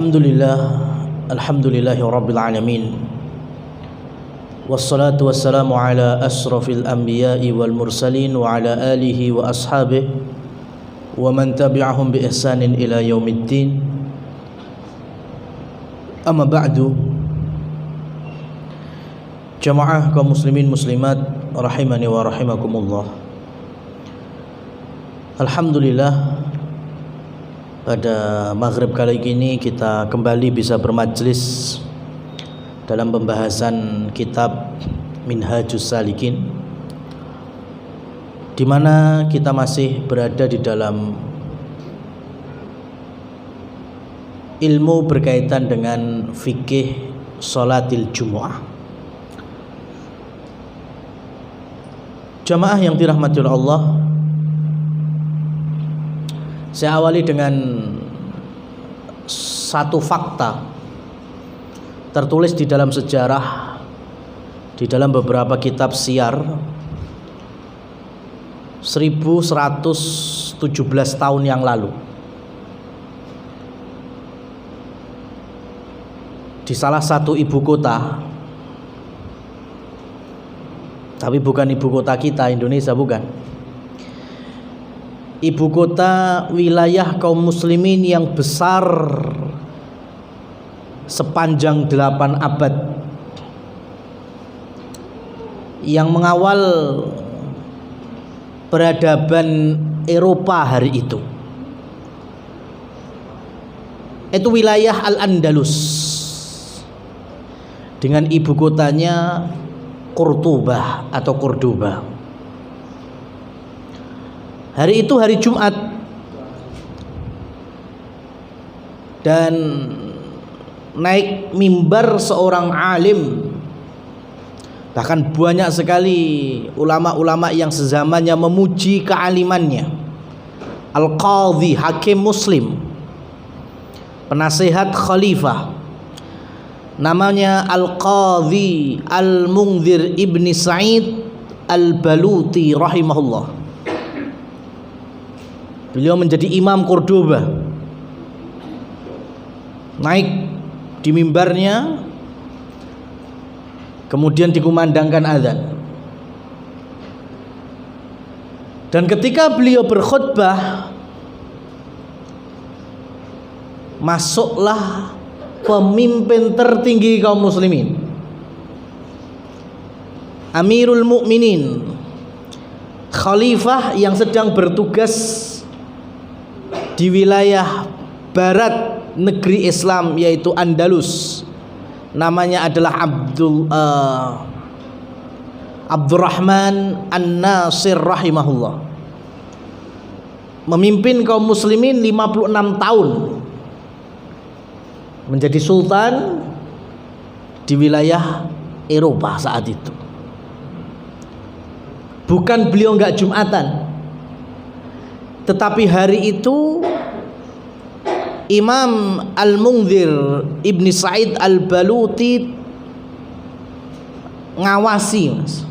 Alhamdulillahi Rabbil Alamin. Wassalatu wassalamu ala asrafil anbiya'i wal mursalin wa ala alihi wa ashabihi wa man tabi'ahum bi ihsanin ila yaumiddin. Amma ba'du. Jamaah kaum muslimin muslimat rahimani wa rahimakumullah. Alhamdulillah, pada maghrib kali ini kita kembali bisa bermajlis dalam pembahasan kitab Minhajus Salikin, di mana kita masih berada di dalam ilmu berkaitan dengan fikih sholatil Jumu'ah. Jamaah yang dirahmati oleh Allah, saya awali dengan satu fakta tertulis di dalam sejarah, di dalam beberapa kitab siyar. 1117 tahun yang lalu, di salah satu ibu kota, tapi bukan ibu kota kita Indonesia, bukan, ibu kota wilayah kaum muslimin yang besar sepanjang 8 abad, yang mengawal peradaban Eropa hari itu wilayah Al-Andalus, dengan ibu kotanya Cordoba atau Cordoba. Hari itu hari Jumat, dan naik mimbar seorang alim, bahkan banyak sekali ulama-ulama yang sezamannya memuji kealimannya. Al-Qadhi, hakim muslim, penasehat khalifah, namanya Al-Qadhi Al-Munzir ibni Sa'id Al-Baluti rahimahullah. Beliau menjadi imam Cordoba. Naik di mimbarnya, kemudian dikumandangkan azan. Dan ketika beliau berkhutbah, masuklah pemimpin tertinggi kaum muslimin, Amirul Mukminin, khalifah yang sedang bertugas di wilayah barat negeri Islam, yaitu Andalus. Namanya adalah Abdurrahman An-Nasir rahimahullah. Memimpin kaum muslimin 56 tahun, menjadi sultan di wilayah Eropa saat itu. Bukan beliau enggak Jumatan, tetapi hari itu Imam Al-Munzir ibni Sa'id Al-Baluti ngawasi, mas.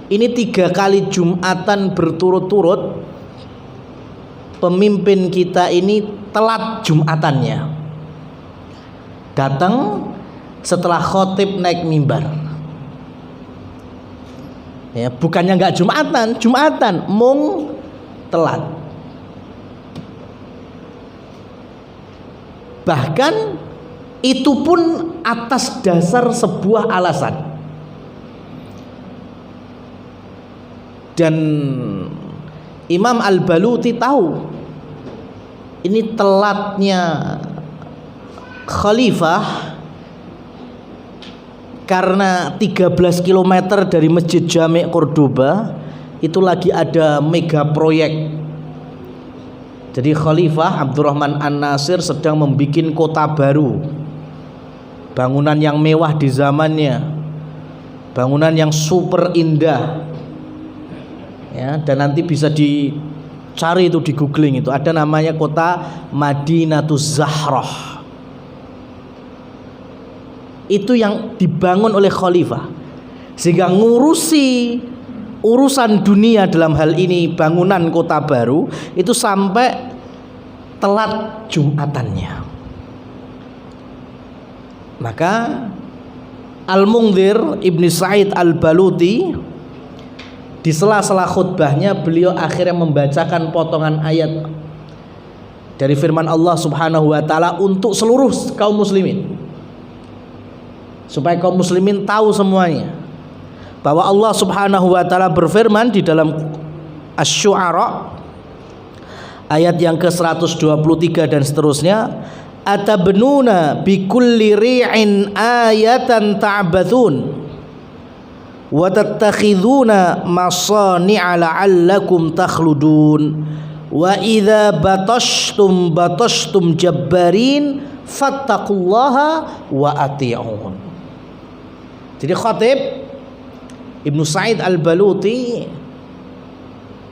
Ini 3 kali Jumatan berturut-turut pemimpin kita ini telat Jumatannya, datang setelah khotib naik mimbar. Ya, bukannya nggak Jumatan, mung telat. Bahkan itu pun atas dasar sebuah alasan. Dan Imam Al-Baluti tahu ini telatnya khalifah karena 13 km dari Masjid Jami' Cordoba itu lagi ada mega proyek. Jadi Khalifah Abdurrahman An-Nasir sedang membuat kota baru, bangunan yang mewah di zamannya, bangunan yang super indah, ya. Dan nanti bisa dicari itu di googling, itu ada namanya kota Madinatuz Zahrah. Itu yang dibangun oleh Khalifah, sehingga ngurusi urusan dunia dalam hal ini bangunan kota baru itu sampai telat Jumatannya. Maka Al-Mundhir Ibnu Sa'id Al-Baluti di sela-sela khutbahnya beliau akhirnya membacakan potongan ayat dari firman Allah Subhanahu wa taala untuk seluruh kaum muslimin, supaya kaum muslimin tahu semuanya bahwa Allah Subhanahu wa taala berfirman di dalam Asy-Syu'ara ayat yang ke-123 dan seterusnya, atabnuna bikulli ri'in ayatan ta'bathun wa tattakhiduna masani'a la'allakum takhludun wa idza batashtum jabbarin fattaqullaha wa ati'un. Jadi khatib Ibnu Sa'id Al-Baluti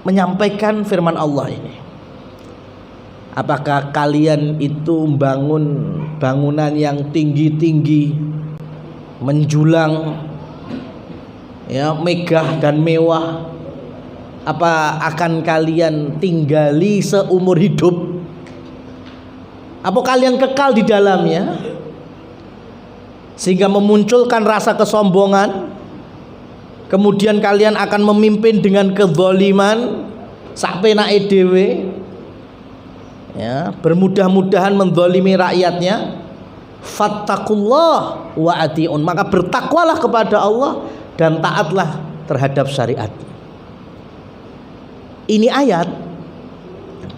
menyampaikan firman Allah ini. Apakah kalian itu membangun bangunan yang tinggi-tinggi, menjulang, ya, megah dan mewah? Apa akan kalian tinggali seumur hidup? Apa kalian kekal di dalamnya sehingga memunculkan rasa kesombongan? Kemudian kalian akan memimpin dengan kezaliman sak penake dhewe, ya, bermudah-mudahan menzalimi rakyatnya. Fattaqullah wa atiun, maka bertakwalah kepada Allah dan taatlah terhadap syariat. Ini ayat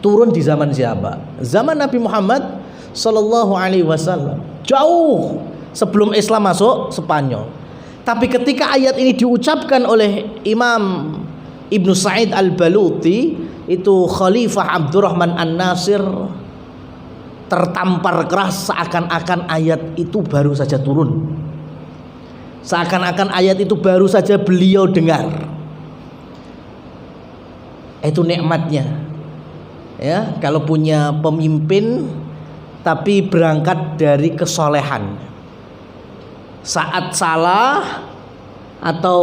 turun di zaman siapa? Zaman Nabi Muhammad sallallahu alaihi wasallam, jauh sebelum Islam masuk Spanyol. Tapi ketika ayat ini diucapkan oleh Imam Ibnu Sa'id Al-Baluti, itu Khalifah Abdurrahman An-Nasir tertampar keras, seakan-akan ayat itu baru saja turun, seakan-akan ayat itu baru saja beliau dengar. Itu nikmatnya, ya, kalau punya pemimpin tapi berangkat dari kesolehan. Saat salah atau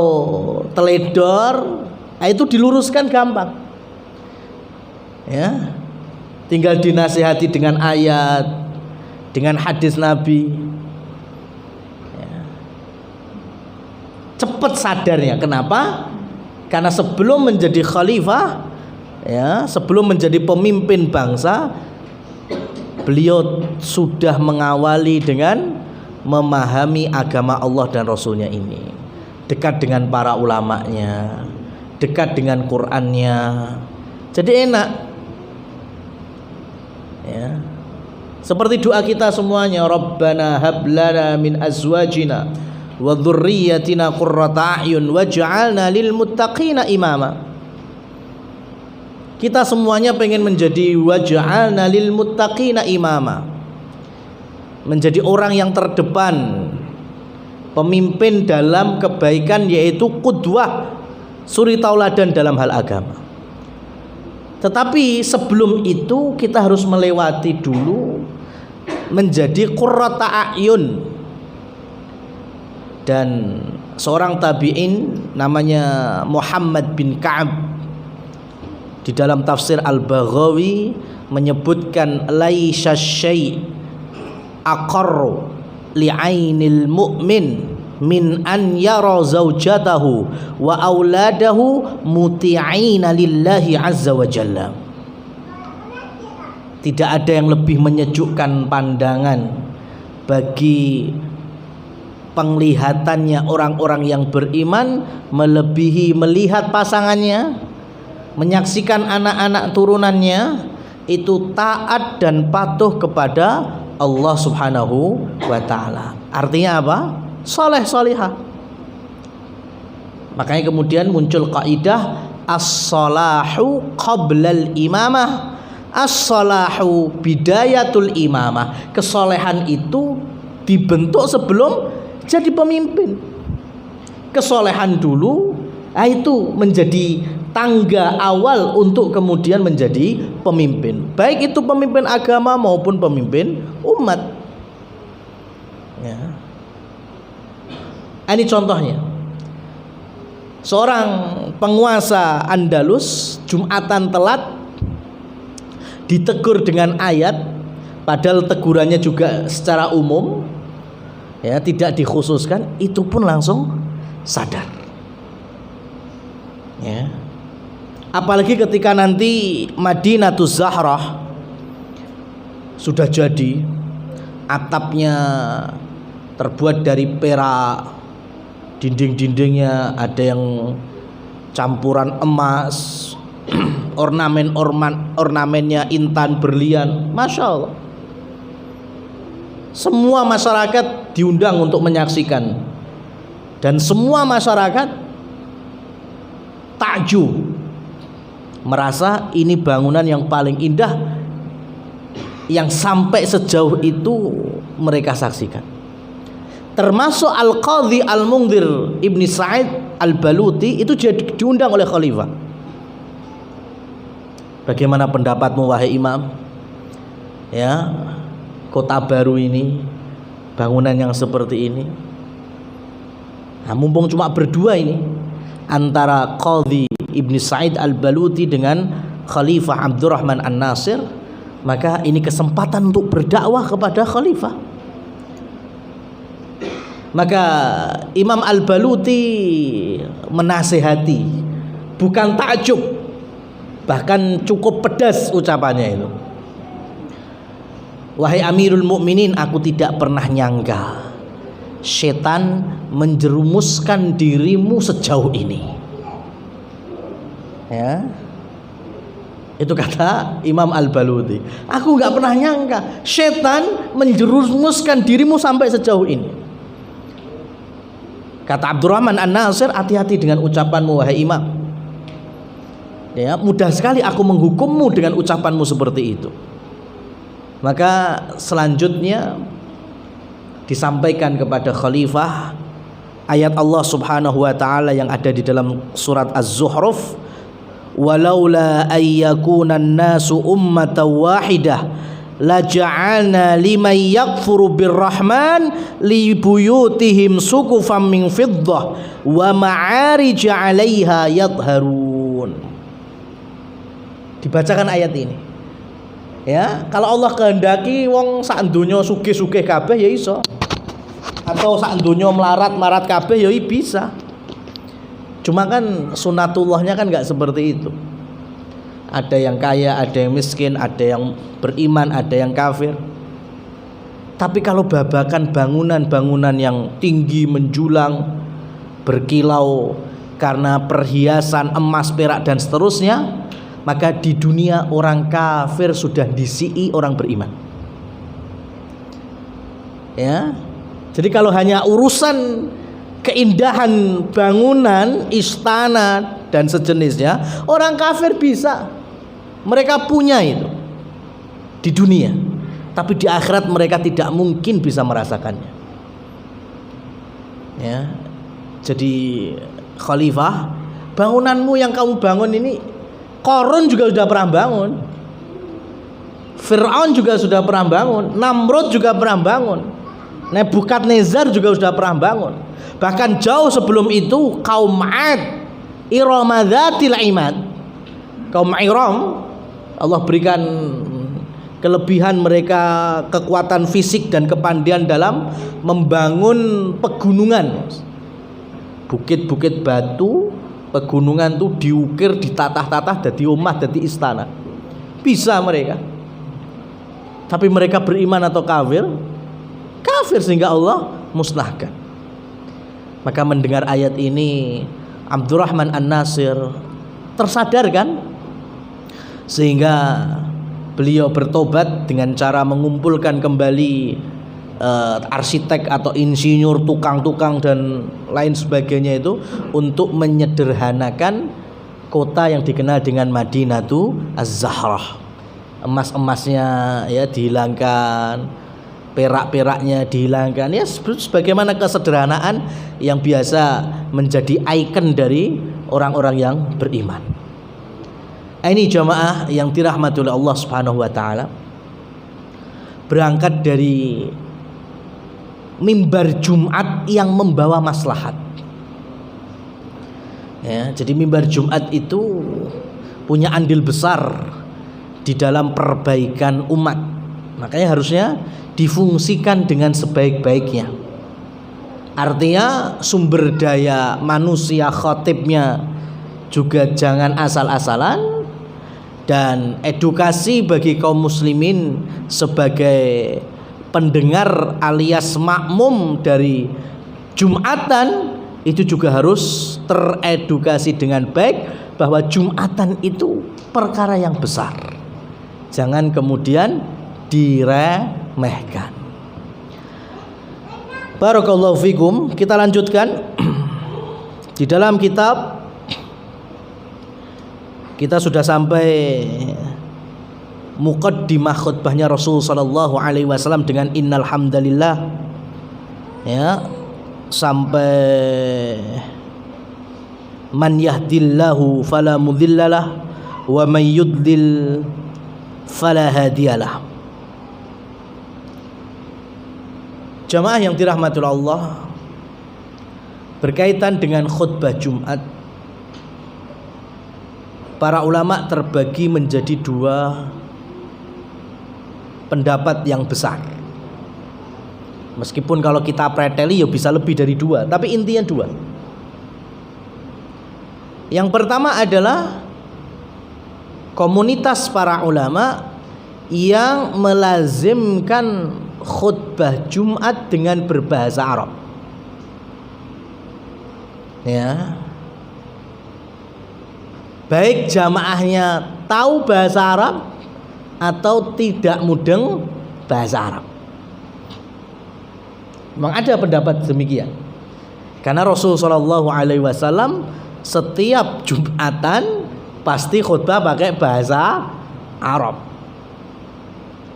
teledor, itu diluruskan gampang, ya, tinggal dinasihati dengan ayat, dengan hadis Nabi, ya. Cepat sadarnya. Kenapa? Karena sebelum menjadi khalifah, ya, sebelum menjadi pemimpin bangsa, beliau sudah mengawali dengan memahami agama Allah dan Rasulnya ini, dekat dengan para ulamanya, dekat dengan Qur'annya. Jadi enak, ya, seperti doa kita semuanya, Rabbana hablana min azwajina wa dzurriyyatina qurrata a'yun waj'alna lil muttaqina imama. Kita semuanya pengen menjadi waj'alna lil muttaqina imama, menjadi orang yang terdepan, pemimpin dalam kebaikan, yaitu qudwah, suri tauladan dalam hal agama. Tetapi sebelum itu kita harus melewati dulu menjadi qurrata a'yun. Dan seorang tabi'in namanya Muhammad bin Ka'ab di dalam tafsir Al-Baghawi menyebutkan laisa syai' aqarru li'ainil mu'min min an yara zaujatahu wa auladahu muti'ina lillahi azza wa jalla. Tidak ada yang lebih menyejukkan pandangan bagi penglihatannya orang-orang yang beriman melebihi melihat pasangannya, menyaksikan anak-anak turunannya itu taat dan patuh kepada Allah Subhanahu wa ta'ala. Artinya apa? Saleh salihah. Makanya kemudian muncul kaidah as-salahu qablal imamah, as-salahu bidayatul imamah. Kesolehan itu dibentuk sebelum jadi pemimpin. Kesolehan dulu, itu menjadi tangga awal untuk kemudian menjadi pemimpin, baik itu pemimpin agama maupun pemimpin umat, ya. Ini contohnya, seorang penguasa Andalus Jumatan telat ditegur dengan ayat, padahal tegurannya juga secara umum, ya, tidak dikhususkan, itu pun langsung sadar. Ya. Apalagi ketika nanti Madinatuz Zahrah sudah jadi, atapnya terbuat dari perak, dinding-dindingnya ada yang campuran emas, ornamennya intan berlian, masya Allah. Semua masyarakat diundang untuk menyaksikan, dan semua masyarakat takjub, merasa ini bangunan yang paling indah yang sampai sejauh itu mereka saksikan. Termasuk Al-Qadhi Al-Mundhir Ibni Sa'id Al-Baluti itu diundang oleh khalifah. Bagaimana pendapatmu wahai imam? Ya, kota baru ini, bangunan yang seperti ini. Nah, mumpung cuma berdua ini, antara Qadhi Ibni Sa'id Al-Baluti dengan Khalifah Abdurrahman An-Nasir, maka ini kesempatan untuk berdakwah kepada khalifah. Maka Imam Al-Baluti menasihati, bukan takjub, bahkan cukup pedas ucapannya itu. Wahai Amirul Mukminin, aku tidak pernah nyangka setan menjerumuskan dirimu sejauh ini. Ya, itu kata Imam Al-Baluti. Aku nggak pernah nyangka setan menjerumuskan dirimu sampai sejauh ini. Kata Abdurrahman An-Nasir, hati-hati dengan ucapanmu wahai imam. Ya, mudah sekali aku menghukummu dengan ucapanmu seperti itu. Maka selanjutnya disampaikan kepada khalifah ayat Allah Subhanahu wa taala yang ada di dalam surat Az-Zukhruf, walaula ayyakunan nasu ummatan wahidah laja'alna liman yakfuru birrahman li buyutihim suqufan min fiddah wa ma'arij 'alaiha yadhharun. Dibacakan ayat ini. Ya, kalau Allah kehendaki wong sak donya sugih-sugih kabeh ya iso. Atau sak donya melarat-marat kabeh ya bisa. Cuma kan sunatullahnya kan enggak seperti itu. Ada yang kaya, ada yang miskin, ada yang beriman, ada yang kafir. Tapi kalau babakan bangunan-bangunan yang tinggi menjulang, berkilau karena perhiasan emas, perak dan seterusnya, maka di dunia orang kafir sudah disii orang beriman. Ya. Jadi kalau hanya urusan keindahan bangunan, istana dan sejenisnya, orang kafir bisa. Mereka punya itu di dunia, tapi di akhirat mereka tidak mungkin bisa merasakannya. Ya, jadi khalifah, bangunanmu yang kamu bangun ini, Qarun juga sudah pernah bangun, Fir'aun juga sudah pernah bangun, Namrud juga pernah bangun, Nebukadnezar juga sudah pernah bangun. Bahkan jauh sebelum itu kaum 'Ad, Iram dzatil 'imad, kaum Iram, Allah berikan kelebihan mereka, kekuatan fisik dan kepandian dalam membangun pegunungan, bukit-bukit batu, pegunungan tuh diukir, ditatah-tatah jadi omah, jadi istana. Bisa mereka. Tapi mereka beriman atau kafir? Kafir, sehingga Allah musnahkan. Maka mendengar ayat ini Abdurrahman An-Nasir tersadarkan, sehingga beliau bertobat dengan cara mengumpulkan kembali arsitek atau insinyur, tukang-tukang dan lain sebagainya itu untuk menyederhanakan kota yang dikenal dengan Madinatu Az-Zahrah. Emas-emasnya ya dihilangkan, perak-peraknya dihilangkan, ya sebagaimana kesederhanaan yang biasa menjadi ikon dari orang-orang yang beriman. Ini jamaah yang dirahmati oleh Allah Subhanahu wa taala, berangkat dari mimbar Jumat yang membawa maslahat. Ya, jadi mimbar Jumat itu punya andil besar di dalam perbaikan umat. Makanya harusnya difungsikan dengan sebaik-baiknya. Artinya sumber daya manusia khatibnya juga jangan asal-asalan, dan edukasi bagi kaum muslimin sebagai pendengar alias makmum dari Jumatan itu juga harus teredukasi dengan baik bahwa Jumatan itu perkara yang besar. Jangan kemudian diremehkan. Barakallahu fikum. Kita lanjutkan. Di dalam kitab kita sudah sampai muqaddimah khutbahnya Rasul sallallahu alaihi wasallam dengan innal hamdalillah, ya, sampai man yahdillahu fala mudhillalah wa man yudlil fala hadiyalah. Jamaah yang dirahmati Allah, berkaitan dengan khutbah Jumat, para ulama terbagi menjadi dua pendapat yang besar. Meskipun kalau kita preteli ya bisa lebih dari dua, tapi intinya dua. Yang pertama adalah komunitas para ulama yang melazimkan khutbah Jumat dengan berbahasa Arab. Ya. Baik jamaahnya tahu bahasa Arab atau tidak mudeng bahasa Arab. Memang ada pendapat demikian. Karena Rasulullah SAW setiap Jumatan pasti khutbah pakai bahasa Arab.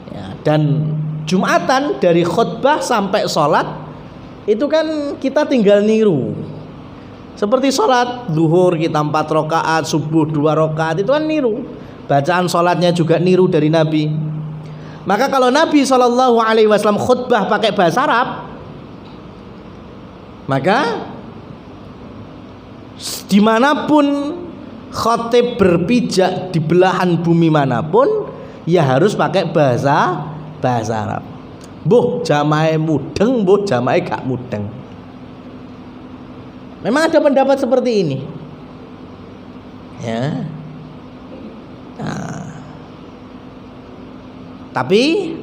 Ya, dan Jumatan dari khutbah sampai sholat itu kan kita tinggal niru. Seperti sholat zuhur kita 4 rakaat, subuh 2 rakaat, itu kan niru. Bacaan sholatnya juga niru dari Nabi. Maka kalau Nabi SAW khutbah pakai bahasa Arab, maka dimanapun khatib berpijak di belahan bumi manapun, ya harus pakai bahasa Arab. Mbuh jamaah mudeng, mbuh jamaah gak mudeng. Memang ada pendapat seperti ini. Ya. Nah, tapi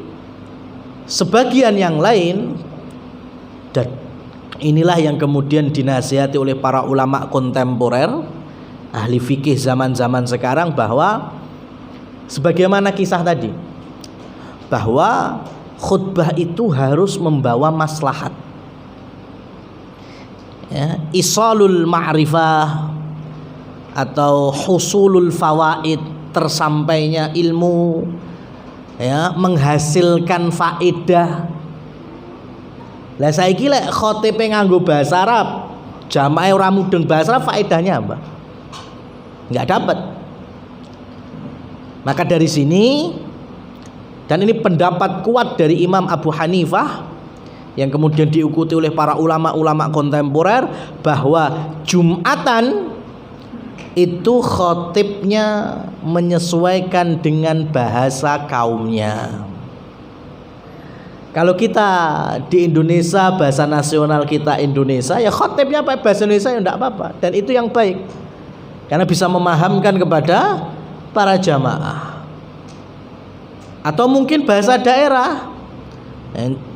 sebagian yang lain, dan inilah yang kemudian dinasihati oleh para ulama kontemporer, ahli fikih zaman-zaman sekarang, bahwa sebagaimana kisah tadi, bahwa khutbah itu harus membawa maslahat, ya, isalul ma'rifah atau husulul fawaid, tersampainya ilmu, ya, menghasilkan faedah. Lah saiki lek khotibe nganggo bahasa Arab, jamaah ora mudeng bahasa Arab, faedahnya apa? Enggak dapat. Maka dari sini, dan ini pendapat kuat dari Imam Abu Hanifah yang kemudian diikuti oleh para ulama-ulama kontemporer, bahwa Jumatan itu khotibnya menyesuaikan dengan bahasa kaumnya. Kalau kita di Indonesia, bahasa nasional kita Indonesia, ya khotibnya pakai bahasa Indonesia ya enggak apa-apa, dan itu yang baik karena bisa memahamkan kepada para jamaah. Atau mungkin bahasa daerah,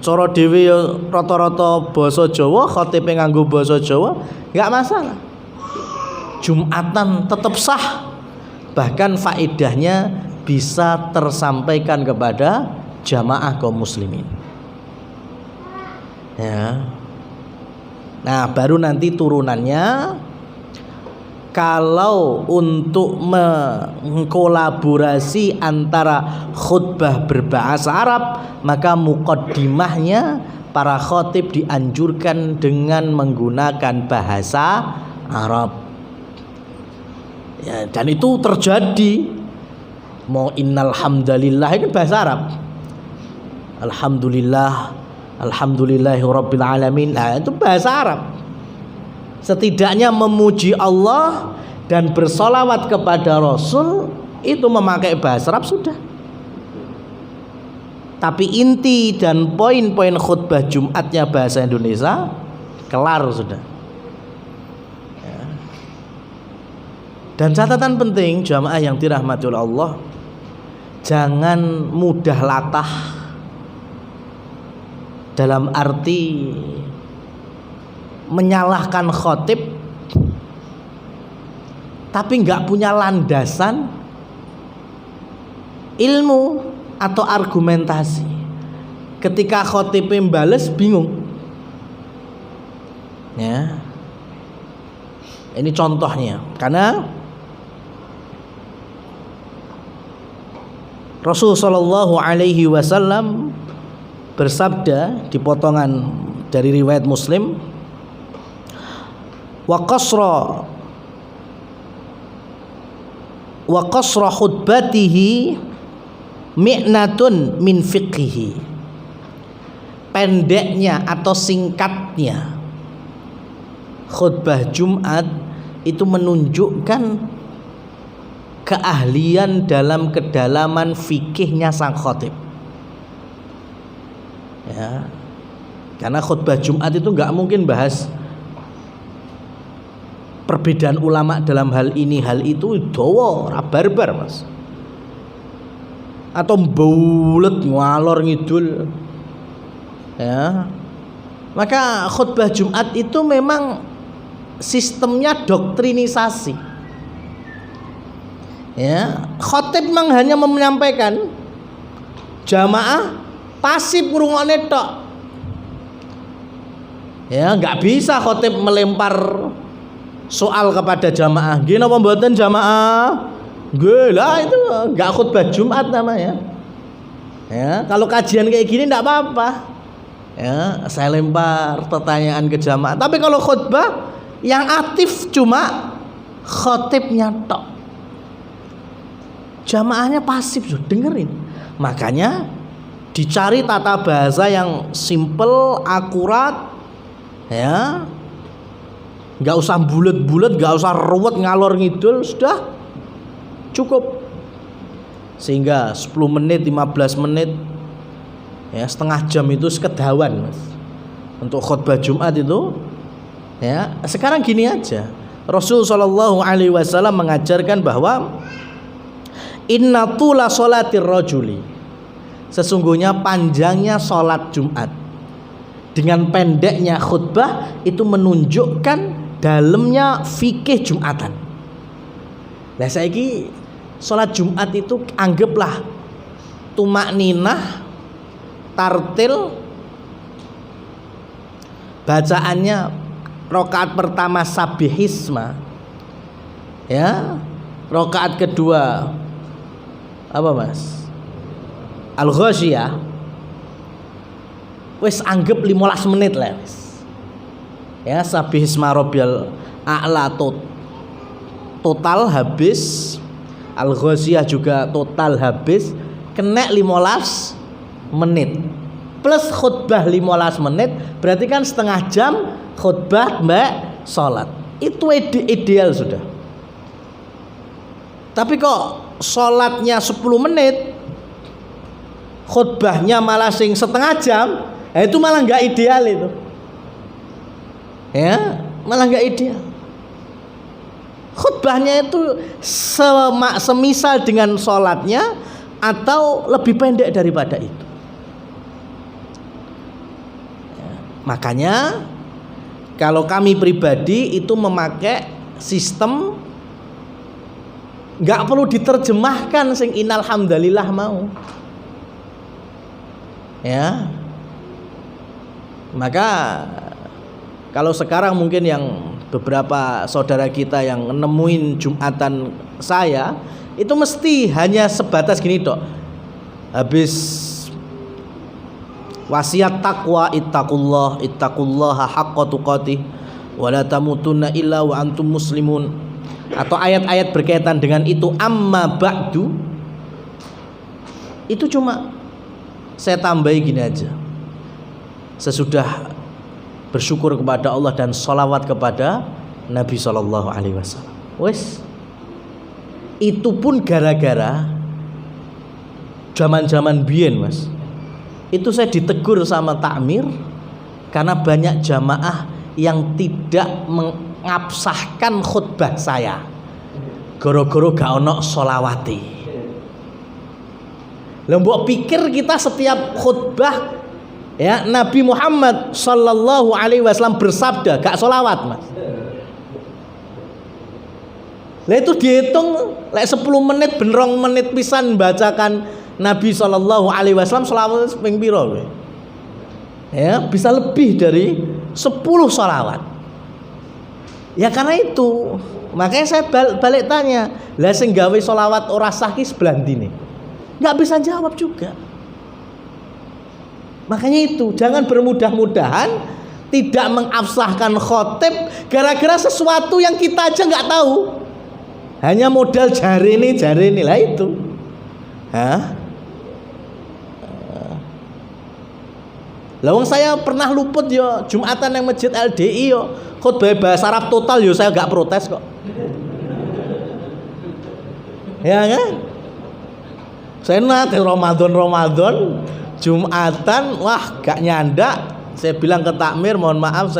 coro dhewe rata-rata basa Jawa, khotib nganggo basa Jawa, enggak masalah. Jumatan tetap sah, bahkan faedahnya bisa tersampaikan kepada jamaah kaum muslimin. Ya. Nah, baru nanti turunannya, kalau untuk mengkolaborasi antara khutbah berbahasa Arab, maka muqaddimahnya para khatib dianjurkan dengan menggunakan bahasa Arab. Ya, dan itu terjadi. Mau innal hamdalillah itu bahasa Arab. Alhamdulillah, alhamdulillahirabbil alamin. Nah, itu bahasa Arab. Setidaknya memuji Allah dan bersolawat kepada Rasul itu memakai bahasa Arab sudah. Tapi inti dan poin-poin khutbah Jumatnya bahasa Indonesia, kelar sudah. Ya. Dan catatan penting jamaah yang dirahmati oleh Allah, jangan mudah latah dalam arti menyalahkan khotib tapi nggak punya landasan ilmu atau argumentasi. Ketika khotib membales bingung. Ya. Ini contohnya. Karena Rasul sallallahu alaihi wasallam bersabda di potongan dari riwayat Muslim, wa qasra khutbatihi mi'natun min fiqhihi. Pendeknya atau singkatnya khutbah Jumat itu menunjukkan keahlian dalam kedalaman fikihnya sang khotib. Ya. Karena khutbah Jumat itu nggak mungkin bahas perbedaan ulama dalam hal ini hal itu, dawa barbar mas, atau bulet ngalor ngidul. Ya. Maka khutbah Jumat itu memang sistemnya doktrinisasi. Ya, khotib memang hanya menyampaikan, jamaah pasif ngrungokne tok. Ya, nggak bisa khotib melempar soal kepada jamaah. Nggih napa mboten jamaah? Nggih lah, itu nggak khutbah Jumat namanya. Ya, kalau kajian kayak gini enggak apa-apa. Ya, saya lempar pertanyaan ke jamaah. Tapi kalau khutbah yang aktif cuma khotibnya tok. Jamaahnya pasif, dengerin. Makanya dicari tata bahasa yang simple, akurat, ya. Nggak usah bulet-bulet, nggak usah ruwet ngalor ngidul, sudah cukup. Sehingga 10 menit, 15 menit, ya setengah jam itu sekedawan, mas. Untuk khutbah Jumat itu, ya. Sekarang gini aja, Rasul Shallallahu Alaihi Wasallam mengajarkan bahwa inna tula sholatir rajuli, sesungguhnya panjangnya sholat Jumat dengan pendeknya khutbah itu menunjukkan dalamnya fikih Jumatan. Nah saiki sholat Jumat itu anggaplah tumak ninah, tartil, bacaannya rakaat pertama sabihisma, ya, rakaat kedua apa mas? Al-Ghasyiyah. Wis anggap 15 menit lah wis. Ya, sabihisma rabbiyal a'la total habis. Al-Ghasyiyah juga total habis. Kena 15 menit. Plus khutbah 15 menit, berarti kan setengah jam khutbah mbak sholat. Itu ideal sudah. Tapi kok sholatnya 10 menit, khutbahnya malah sing setengah jam, itu malah nggak ideal itu. Ya, malah nggak ideal. Khutbahnya itu semisal dengan sholatnya atau lebih pendek daripada itu. Ya, makanya kalau kami pribadi itu memakai sistem nggak perlu diterjemahkan sing innal hamdalillah mau. Ya. Maka kalau sekarang mungkin yang beberapa saudara kita yang nemuin Jumatan saya itu mesti hanya sebatas gini dok. Habis wasiat takwa ittaqullaha haqqa tuqatih wa la tamutunna illa wa antum muslimun, atau ayat-ayat berkaitan dengan itu, amma ba'du, itu cuma saya tambahi gini aja, sesudah bersyukur kepada Allah dan sholawat kepada Nabi Sallallahu Alaihi Wasallam. Wes, itu pun gara-gara zaman-zaman biyen mas, itu saya ditegur sama takmir karena banyak jamaah yang tidak mengabsahkan khutbah saya gara-gara gak ono sholawati. Lah mbok pikir kita setiap khutbah ya Nabi Muhammad sallallahu alaihi wasallam bersabda gak sholawat, Mas. Lah itu dihitung lek 10 menit benrong menit pisan bacakan Nabi sallallahu alaihi wasallam sholawat ping pira kowe? Ya, bisa lebih dari 10 sholawat. Ya karena itu, makanya saya balik tanya, lah sing gawe sholawat ora sah ki sebelah ndine? Enggak bisa jawab juga. Makanya itu, jangan bermudah-mudahan tidak mengabsahkan khotib gara-gara sesuatu yang kita aja nggak tahu. Hanya modal jari ini lah itu. Lawang saya pernah luput yo Jumatan yang Masjid LDI yo khutbah bahasa Arab total yo saya gak protes kok. Ya kan? Saya nanti Ramadan Jumatan wah gak nyandak. Saya bilang ke takmir mohon maaf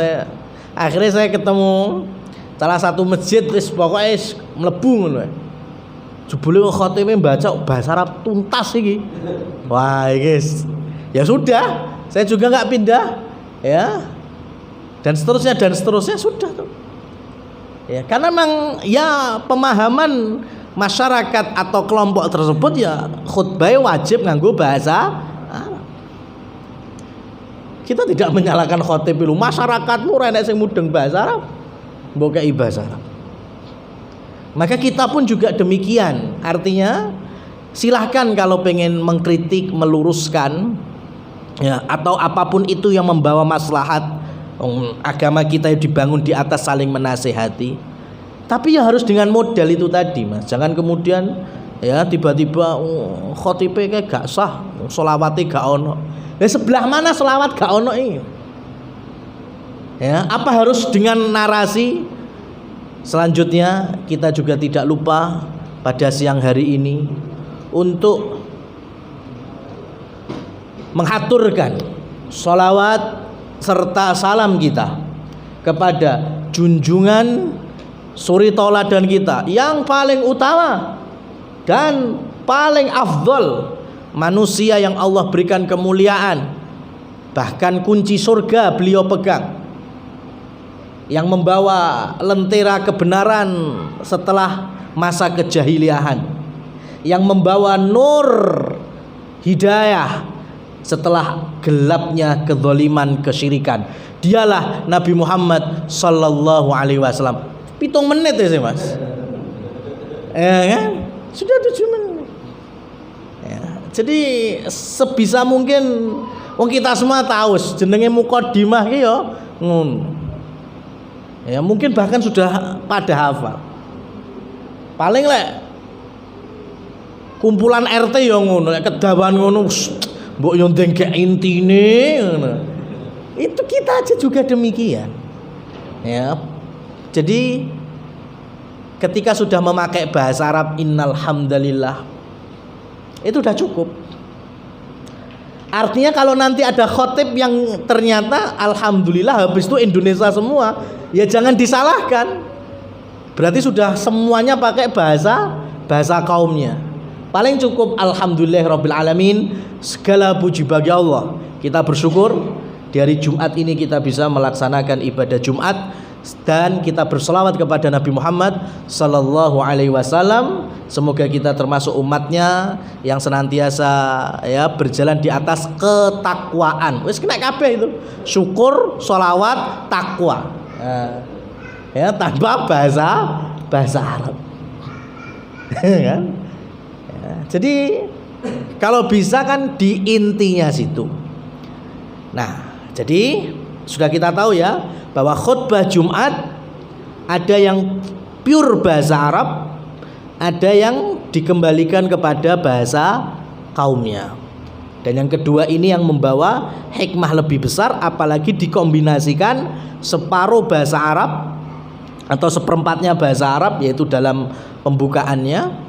akhirnya saya ketemu salah satu masjid wis pokoknya mlebu ngono. Jebule khotibnya baca bahasa Arab tuntas iki. Wah, guys. Ya sudah, saya juga nggak pindah, ya. Dan seterusnya sudah tuh. Ya, karena memang ya pemahaman masyarakat atau kelompok tersebut ya khutbah wajib nganggo bahasa Arab. Kita tidak menyalahkan khotib itu, masyarakatmu ora enek sing mudeng bahasa Arab. Mbok kei bahasa Arab. Maka kita pun juga demikian. Artinya silahkan kalau pengen mengkritik, meluruskan ya, atau apapun itu yang membawa maslahat. Agama kita dibangun di atas saling menasehati. Tapi ya harus dengan modal itu tadi, Mas. Jangan kemudian ya tiba-tiba khotibe kayak gak sah, sholawate gak ono. Lah sebelah mana sholawat gak ono ini? Ya, apa harus dengan narasi? Selanjutnya kita juga tidak lupa pada siang hari ini untuk menghaturkan sholawat serta salam kita kepada junjungan suri tauladan kita yang paling utama dan paling afdol, manusia yang Allah berikan kemuliaan, bahkan kunci surga beliau pegang, yang membawa lentera kebenaran setelah masa kejahiliahan, yang membawa nur hidayah setelah gelapnya kezaliman kesyirikan. Dialah Nabi Muhammad sallallahu alaihi wasallam. 7 menit ya sih, Mas. Ya kan? Sudah 7 menit. Ya, jadi sebisa mungkin wong kita semua tahu jenenge mukadimah ki ya ngono. Ya mungkin bahkan sudah pada hafal. Paling lek kumpulan RT ya ngono, lek kedawan ngono mbok yo ndengke intine ngono. Itu kita aja juga demikian. Ya. Jadi ketika sudah memakai bahasa Arab innal hamdalillah itu udah cukup. Artinya kalau nanti ada khotib yang ternyata alhamdulillah habis itu Indonesia semua, ya jangan disalahkan. Berarti sudah semuanya pakai bahasa kaumnya. Paling cukup alhamdulillahirabbil alamin, segala puji bagi Allah. Kita bersyukur di hari Jumat ini kita bisa melaksanakan ibadah Jumat dan kita berselawat kepada Nabi Muhammad sallallahu alaihi wasallam. Semoga kita termasuk umatnya yang senantiasa ya berjalan di atas ketakwaan. Wis kena kabeh itu. Syukur, sholawat, takwa. Ya tanpa bahasa Arab. Kan? Ya, jadi kalau bisa kan di intinya situ. Nah, jadi sudah kita tahu ya bahwa khutbah Jumat ada yang pure bahasa Arab, ada yang dikembalikan kepada bahasa kaumnya. Dan yang kedua ini yang membawa hikmah lebih besar, apalagi dikombinasikan separuh bahasa Arab atau seperempatnya bahasa Arab, yaitu dalam pembukaannya,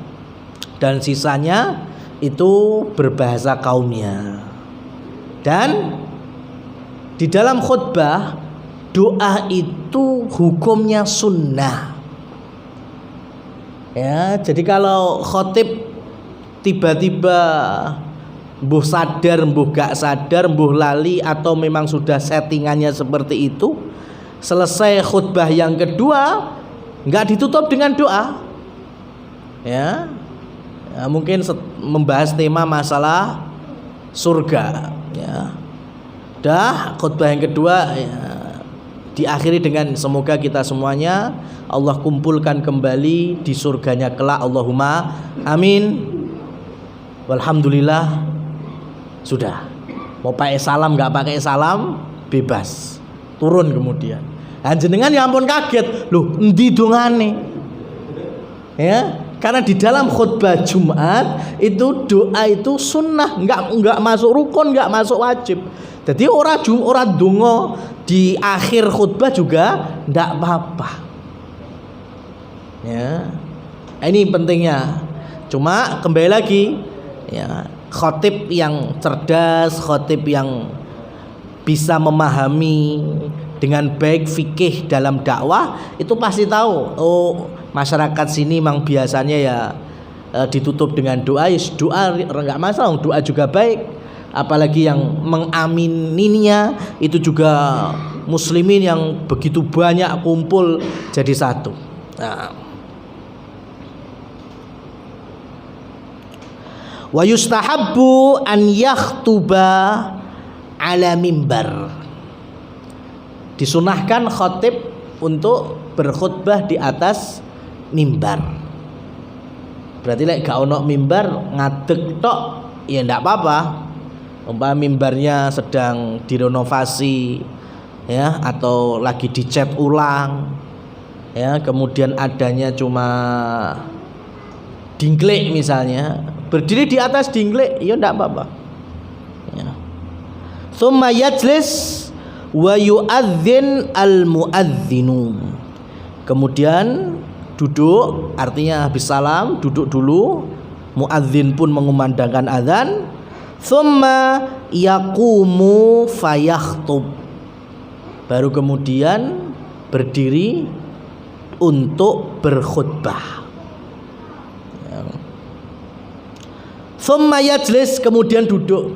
dan sisanya itu berbahasa kaumnya. Dan di dalam khutbah doa itu hukumnya sunnah. Ya, jadi kalau khotib tiba-tiba mbuh sadar, mbuh gak sadar, mbuh lali atau memang sudah settingannya seperti itu, selesai khutbah yang kedua nggak ditutup dengan doa. Ya, mungkin membahas tema masalah surga. Ya, dah khutbah yang kedua ya, diakhiri dengan semoga kita semuanya Allah kumpulkan kembali di surganya kelak, Allahumma amin. Walhamdulillah. Sudah, mau pakai salam nggak pakai salam bebas, turun kemudian. Jenengan ya ampun kaget, loh endi dongane? Ya, karena di dalam khutbah Jumat itu doa itu sunnah, nggak masuk rukun, nggak masuk wajib. Jadi orang dongo di akhir khutbah juga nggak apa-apa. Ya, ini pentingnya. Cuma kembali lagi, ya, khotib yang cerdas, khotib yang bisa memahami dengan baik fikih dalam dakwah itu pasti tahu, oh masyarakat sini memang biasanya ya ditutup dengan doa. Doa enggak masalah, doa juga baik, apalagi yang mengamininya itu juga muslimin yang begitu banyak kumpul jadi satu. Wa yustahabbu an yakhtuba ala mimbar. Disunahkan khotib untuk berkhutbah di atas mimbar. Berarti lek gak ono mimbar ngadeg tok ya ndak apa-apa. Umpama mimbarnya sedang direnovasi ya, atau lagi dicat ulang ya, kemudian adanya cuma dingklek misalnya, berdiri di atas dingklek ya ndak apa-apa ya. Tsumma yajlis wa yu'adzin al mu'adzinu. Kemudian duduk, artinya habis salam duduk dulu, muadzin pun mengumandangkan azan. Tsumma yaqumu fayakhtub, baru kemudian berdiri untuk berkhutbah. Tsumma yajlis, kemudian duduk.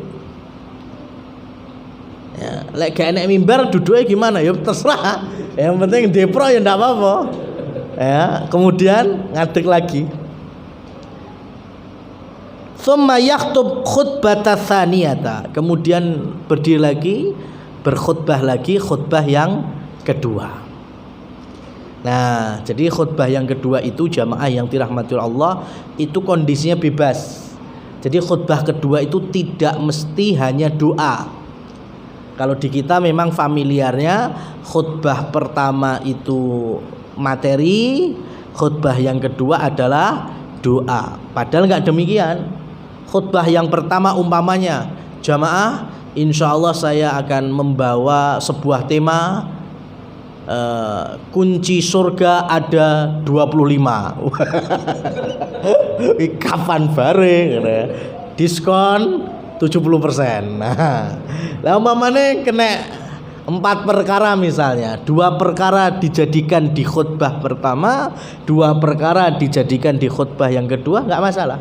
Ya, lek gak enek mimbar duduknya gimana? Ya terserah. Yang penting depro ya ndak apa-apa. Ya, kemudian ngadeg lagi. Tsumma yakhtub khutbata tsaniyata, kemudian berdiri lagi, berkhutbah lagi, khutbah yang kedua. Nah, jadi khutbah yang kedua itu jamaah yang dirahmati Allah itu kondisinya bebas. Jadi khutbah kedua itu tidak mesti hanya doa. Kalau di kita memang familiarnya khutbah pertama itu materi, khutbah yang kedua adalah doa. Padahal nggak demikian. Khutbah yang pertama umpamanya, jamaah, insya Allah saya akan membawa sebuah tema, kunci surga ada 25. Kapan bareng diskon 70%. Nah, lah umpamane kena 4 perkara misalnya, 2 perkara dijadikan di khutbah pertama, 2 perkara dijadikan di khutbah yang kedua, nggak masalah.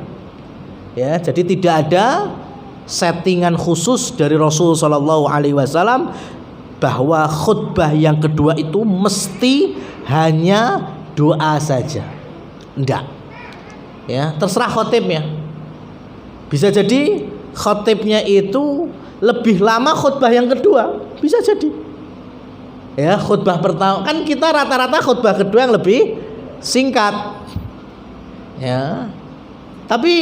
Ya, jadi tidak ada settingan khusus dari Rasul Shallallahu Alaihi Wasallam bahwa khutbah yang kedua itu mesti hanya doa saja. Enggak. Ya, terserah khotibnya. Bisa jadi khotibnya itu lebih lama khutbah yang kedua, bisa jadi. Ya, khutbah pertama kan kita rata-rata khutbah kedua yang lebih singkat. Ya. Tapi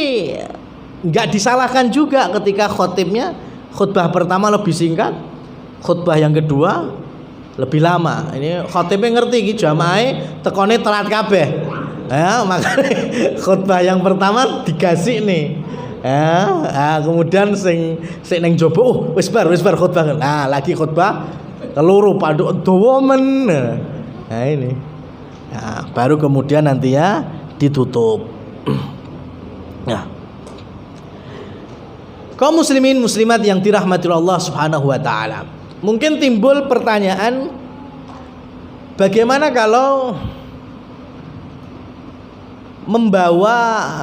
enggak disalahkan juga ketika khotibnya khutbah pertama lebih singkat, khutbah yang kedua lebih lama. Ini khotibnya ngerti iki jamaah tekone telat kabeh. Ya, makanya khutbah yang pertama digasih nih. Ya, kemudian sing neng jopo wis bar khutbah. Nah, lagi khutbah keluru padu dawa men. Nah, ini. Nah, baru kemudian nanti ya ditutup. Nah, kaum muslimin muslimat yang dirahmati Allah Subhanahu wa taala. Mungkin timbul pertanyaan, Bagaimana kalau membawa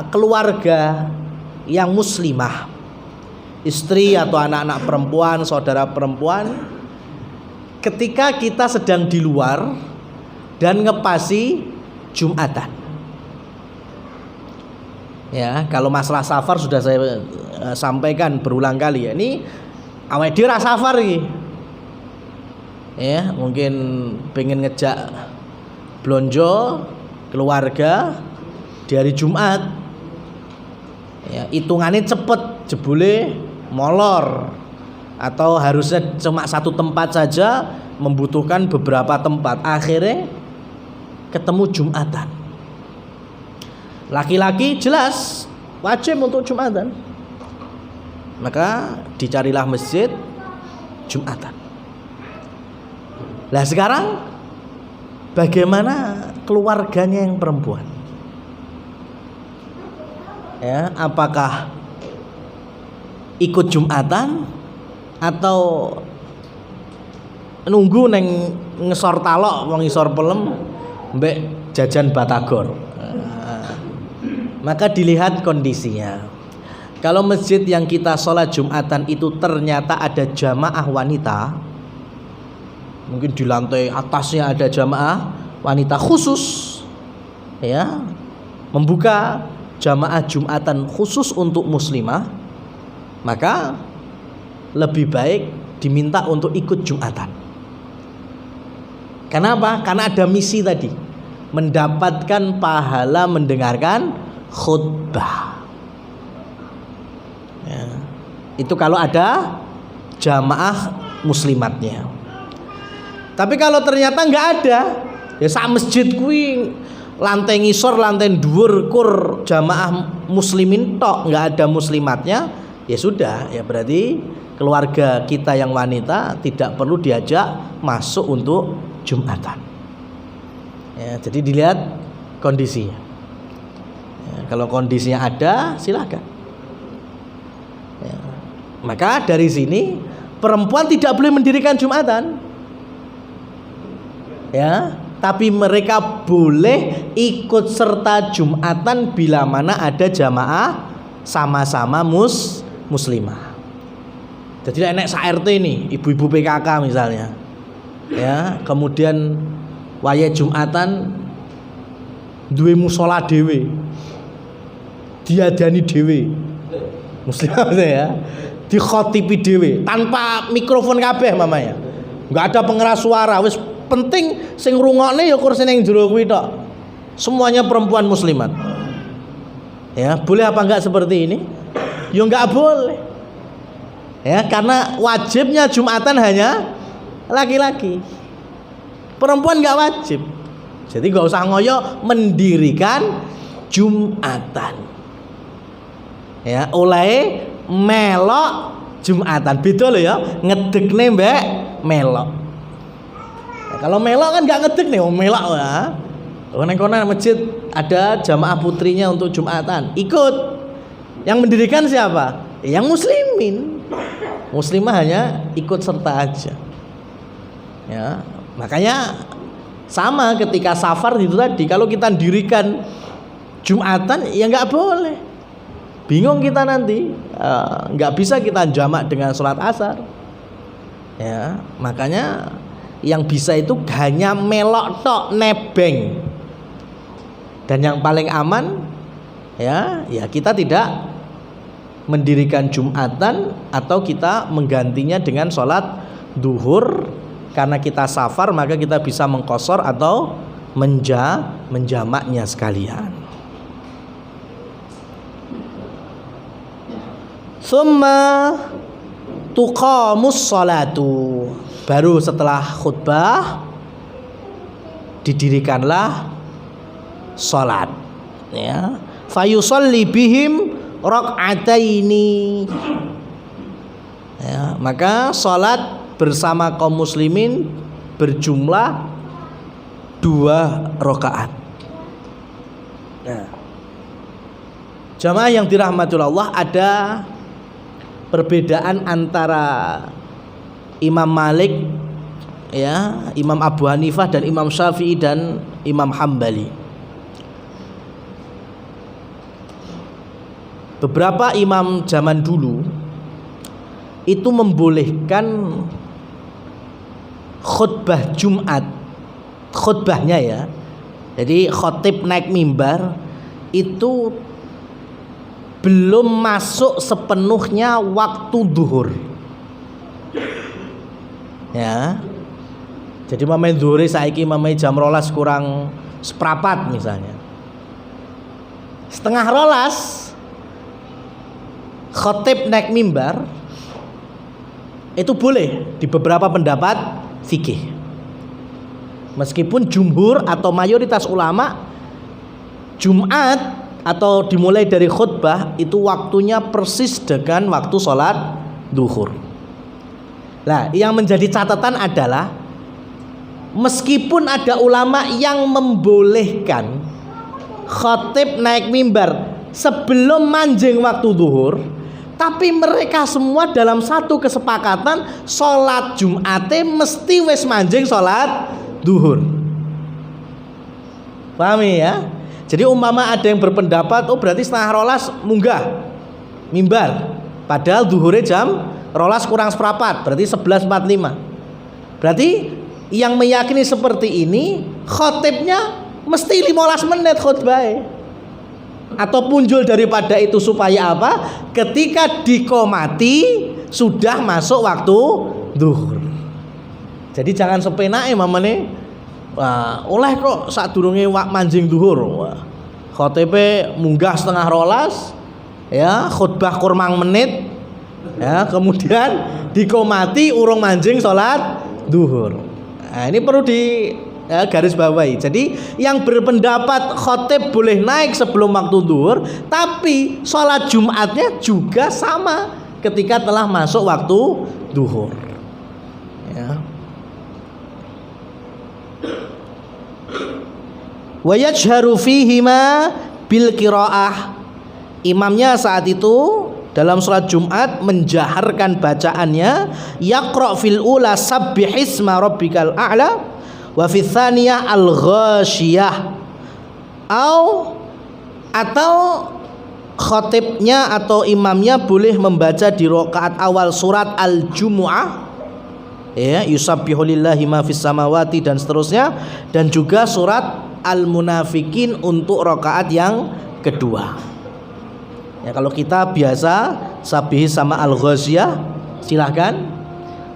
keluarga yang muslimah, istri atau anak-anak perempuan, saudara perempuan, ketika kita sedang di luar dan ngepasi Jumatan. Ya, kalau masalah safar sudah saya sampaikan berulang kali ya. Ini awake dhewe ra safar iki. Ya, mungkin pengen ngejak blonjo keluarga di hari Jumat. Ya, hitungannya cepet, jebule molor. Atau harusnya cuma satu tempat saja, membutuhkan beberapa tempat. Akhirnya ketemu Jumatan. Laki-laki jelas wajib untuk Jumatan, maka dicarilah masjid Jumatan. Nah sekarang bagaimana keluarganya yang perempuan? Ya, apakah ikut Jumatan atau nunggu neng ngesor talok wong ngisor pelem mbek jajan batagor? Maka dilihat kondisinya. Kalau masjid yang kita sholat Jumatan itu ternyata ada jamaah wanita, mungkin di lantai atasnya ada jamaah wanita khusus, ya, membuka jamaah Jumatan khusus untuk muslimah, maka lebih baik diminta untuk ikut Jumatan. Kenapa? Karena ada misi tadi, mendapatkan pahala mendengarkan khutbah. Ya, itu kalau ada jamaah muslimatnya. Tapi kalau ternyata nggak ada, ya sak masjid kuwi lantai ngisor, lantai dhuwur kur jamaah muslimin tok, nggak ada muslimatnya, ya sudah, ya berarti keluarga kita yang wanita tidak perlu diajak masuk untuk Jumatan. Ya, jadi dilihat kondisinya. Ya, kalau kondisinya ada, silakan. Ya, maka dari sini perempuan tidak boleh mendirikan Jumatan. Ya, tapi mereka boleh ikut serta Jumatan bila mana ada jamaah sama-sama muslimah. Jadi enek sak-RT ini, ibu-ibu PKK misalnya. Ya, kemudian waya Jumatan duwe musala dhewe. Diadani dhewe. Muslimah ya. Dikhotibi dhewe tanpa mikrofon kabeh mamanya. Enggak ada pengeras suara, wis penting sing ngrungokne ya kursi ning jero kuwi tok. Semuanya perempuan muslimat. Ya, boleh apa enggak seperti ini? Ya enggak boleh. Ya, karena wajibnya Jumatan hanya laki-laki. Perempuan enggak wajib. Jadi enggak usah ngoyo mendirikan Jumatan. Ya, oleh melok Jumatan. Beda lho ya, ngedekne mbek melok. Ya, kalau melok kan enggak ngedek nih, melok ya. Neng kono masjid ada jamaah putrinya untuk Jumatan, ikut. Yang mendirikan siapa? Yang muslimin. Muslimah hanya ikut serta aja. Ya, makanya sama ketika safar itu tadi, kalau kita dirikan Jumatan ya nggak boleh. Bingung kita nanti, nggak bisa kita jamak dengan sholat asar. Ya, makanya yang bisa itu hanya melok tok, nebeng. Dan yang paling aman ya kita tidak mendirikan Jumatan atau kita menggantinya dengan sholat duhur. Karena kita safar maka kita bisa mengqashar atau menjamaknya sekalian. Summa tuqamus sholatu, baru setelah khutbah didirikanlah sholat. Ya, fayusalli bihim rakaataini. Ya, maka sholat bersama kaum muslimin berjumlah 2 rakaat. Nah, jamaah yang dirahmati Allah, ada perbedaan antara Imam Malik ya, Imam Abu Hanifah dan Imam Syafi'i dan Imam Hambali. Beberapa imam zaman dulu itu membolehkan khutbah Jumat, khutbahnya ya. Jadi khotib naik mimbar itu belum masuk sepenuhnya waktu duhur. Ya. Jadi mamai duhur saiki mamai jam 12 kurang seprapat misalnya. Setengah 12 khotib naik mimbar itu boleh di beberapa pendapat fikih. Meskipun jumhur atau mayoritas ulama Jumat atau dimulai dari khutbah itu waktunya persis dengan waktu sholat duhur. Nah, yang menjadi catatan adalah meskipun ada ulama yang membolehkan khotib naik mimbar sebelum manjing waktu duhur, tapi mereka semua dalam satu kesepakatan sholat Jumate mesti wis manjing sholat duhur. Pahami ya? Jadi umpama ada yang berpendapat, oh berarti setengah 12 munggah mimbar, padahal duhurnya jam 12 kurang seprapat, berarti 11.45. Berarti yang meyakini seperti ini khotibnya mesti 15 menit khutbah. Atau punjul daripada itu supaya apa? Ketika dikomati sudah masuk waktu duhur. Jadi jangan sepenake mamane. Wah, oleh kok sadurunge manjing duhur. Wah, khotibe munggah setengah 12 ya, khutbah kurang menit ya, kemudian dikomati urung manjing salat duhur. Nah, ini perlu di garis bawahi. Jadi yang berpendapat khotib boleh naik sebelum waktu duhur, tapi sholat Jumatnya juga sama ketika telah masuk waktu duhur. Ya. Wa yajharu fihima bil qiraah. Imamnya saat itu dalam sholat Jumat menjaharkan bacaannya, yaqra fil ula sabbihisma rabbikal a'la wa fi tsaniyah al-ghasyiyah, atau khatibnya atau imamnya boleh membaca di rakaat awal surat al-jumu'ah ya, yusabbihu lillahi ma fis samawati dan seterusnya, dan juga surat al-munafikin untuk rakaat yang kedua. Ya, kalau kita biasa sabih sama al-ghasyiyah silahkan.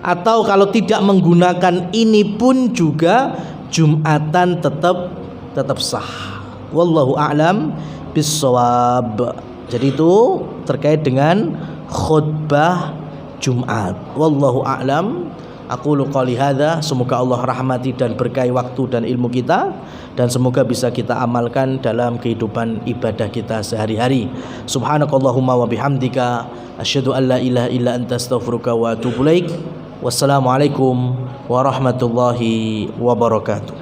Atau kalau tidak menggunakan ini pun juga Jumatan tetap sah. Wallahu a'lam bissawab. Jadi itu terkait dengan khutbah Jumat. Wallahu a'lam. Aqulu qouli hadza, semoga Allah rahmati dan berkahi waktu dan ilmu kita, dan semoga bisa kita amalkan dalam kehidupan ibadah kita sehari-hari. Subhanakallahumma wa bihamdika asyhadu an la ilaha illa anta astaghfiruka wa atubu ilaik. Wassalamualaikum warahmatullahi wabarakatuh.